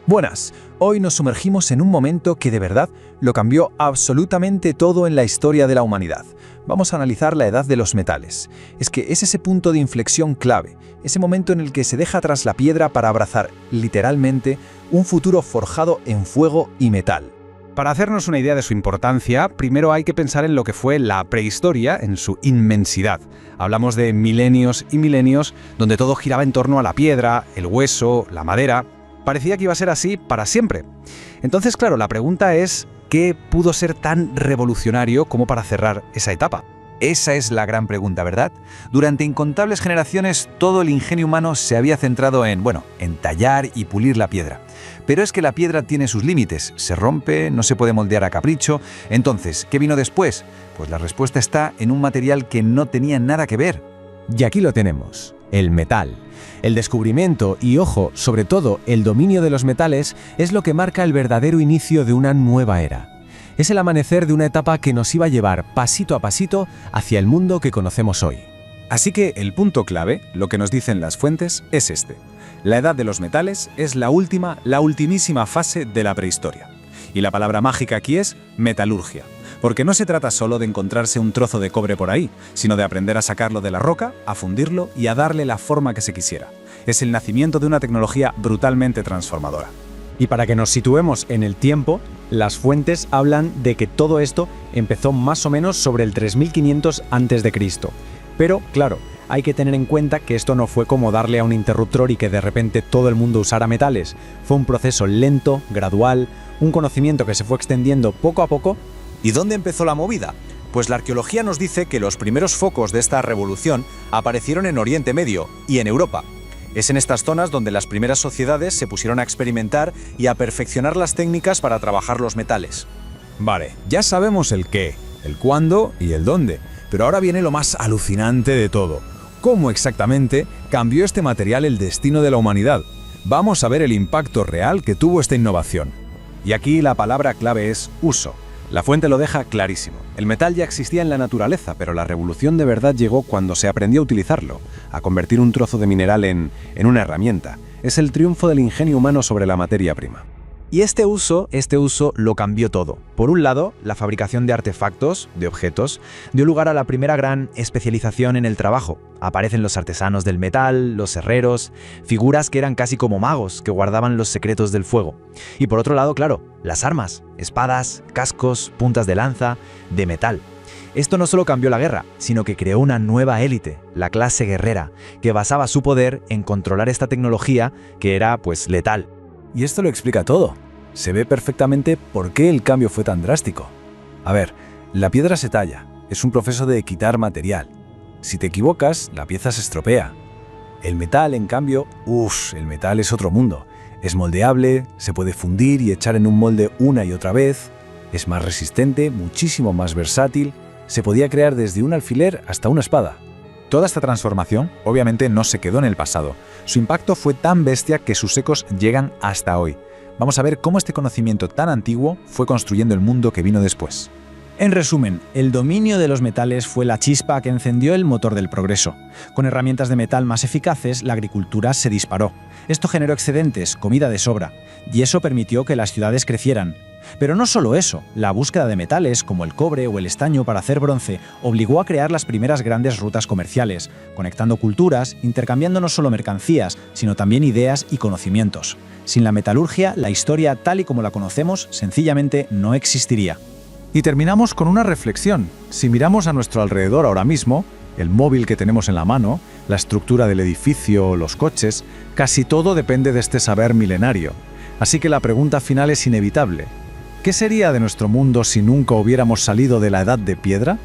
Buenas, hoy nos sumergimos en un momento que de verdad lo cambió absolutamente todo en la historia de la humanidad. Vamos a analizar la edad de los metales. Es que es ese punto de inflexión clave, ese momento en el que se deja atrás la piedra para abrazar, literalmente, un futuro forjado en fuego y metal. Para hacernos una idea de su importancia, primero hay que pensar en lo que fue la prehistoria en su inmensidad. Hablamos de milenios y milenios donde todo giraba en torno a la piedra, el hueso, la madera. Parecía que iba a ser así para siempre. Entonces, claro, la pregunta es, ¿qué pudo ser tan revolucionario como para cerrar esa etapa? Esa es la gran pregunta, ¿verdad? Durante incontables generaciones, todo el ingenio humano se había centrado en tallar y pulir la piedra. Pero es que la piedra tiene sus límites, se rompe, no se puede moldear a capricho. Entonces, ¿qué vino después? Pues la respuesta está en un material que no tenía nada que ver. Y aquí lo tenemos, el metal. El descubrimiento y, ojo, sobre todo, el dominio de los metales es lo que marca el verdadero inicio de una nueva era. Es el amanecer de una etapa que nos iba a llevar pasito a pasito hacia el mundo que conocemos hoy. Así que el punto clave, lo que nos dicen las fuentes, es este. La edad de los metales es la ultimísima fase de la prehistoria. Y la palabra mágica aquí es metalurgia. Porque no se trata solo de encontrarse un trozo de cobre por ahí, sino de aprender a sacarlo de la roca, a fundirlo y a darle la forma que se quisiera. Es el nacimiento de una tecnología brutalmente transformadora. Y para que nos situemos en el tiempo, las fuentes hablan de que todo esto empezó más o menos sobre el 3500 a.C. Pero, claro, hay que tener en cuenta que esto no fue como darle a un interruptor y que de repente todo el mundo usara metales. Fue un proceso lento, gradual, un conocimiento que se fue extendiendo poco a poco. ¿Y dónde empezó la movida? Pues la arqueología nos dice que los primeros focos de esta revolución aparecieron en Oriente Medio y en Europa. Es en estas zonas donde las primeras sociedades se pusieron a experimentar y a perfeccionar las técnicas para trabajar los metales. Vale, ya sabemos el qué, el cuándo y el dónde, pero ahora viene lo más alucinante de todo. ¿Cómo exactamente cambió este material el destino de la humanidad? Vamos a ver el impacto real que tuvo esta innovación. Y aquí la palabra clave es uso. La fuente lo deja clarísimo. El metal ya existía en la naturaleza, pero la revolución de verdad llegó cuando se aprendió a utilizarlo, a convertir un trozo de mineral en una herramienta. Es el triunfo del ingenio humano sobre la materia prima. Y este uso lo cambió todo. Por un lado, la fabricación de artefactos, de objetos, dio lugar a la primera gran especialización en el trabajo. Aparecen los artesanos del metal, los herreros, figuras que eran casi como magos, que guardaban los secretos del fuego. Y por otro lado, claro, las armas, espadas, cascos, puntas de lanza, de metal. Esto no solo cambió la guerra, sino que creó una nueva élite, la clase guerrera, que basaba su poder en controlar esta tecnología que era, letal. Y esto lo explica todo. Se ve perfectamente por qué el cambio fue tan drástico. A ver, la piedra se talla, es un proceso de quitar material. Si te equivocas, la pieza se estropea. El metal, en cambio, el metal es otro mundo. Es moldeable, se puede fundir y echar en un molde una y otra vez. Es más resistente, muchísimo más versátil. Se podía crear desde un alfiler hasta una espada. Toda esta transformación, obviamente, no se quedó en el pasado. Su impacto fue tan bestia que sus ecos llegan hasta hoy. Vamos a ver cómo este conocimiento tan antiguo fue construyendo el mundo que vino después. En resumen, el dominio de los metales fue la chispa que encendió el motor del progreso. Con herramientas de metal más eficaces, la agricultura se disparó. Esto generó excedentes, comida de sobra, y eso permitió que las ciudades crecieran. Pero no solo eso, la búsqueda de metales como el cobre o el estaño para hacer bronce obligó a crear las primeras grandes rutas comerciales, conectando culturas, intercambiando no solo mercancías, sino también ideas y conocimientos. Sin la metalurgia, la historia tal y como la conocemos sencillamente no existiría. Y terminamos con una reflexión. Si miramos a nuestro alrededor ahora mismo, el móvil que tenemos en la mano, la estructura del edificio, los coches, casi todo depende de este saber milenario. Así que la pregunta final es inevitable. ¿Qué sería de nuestro mundo si nunca hubiéramos salido de la edad de piedra?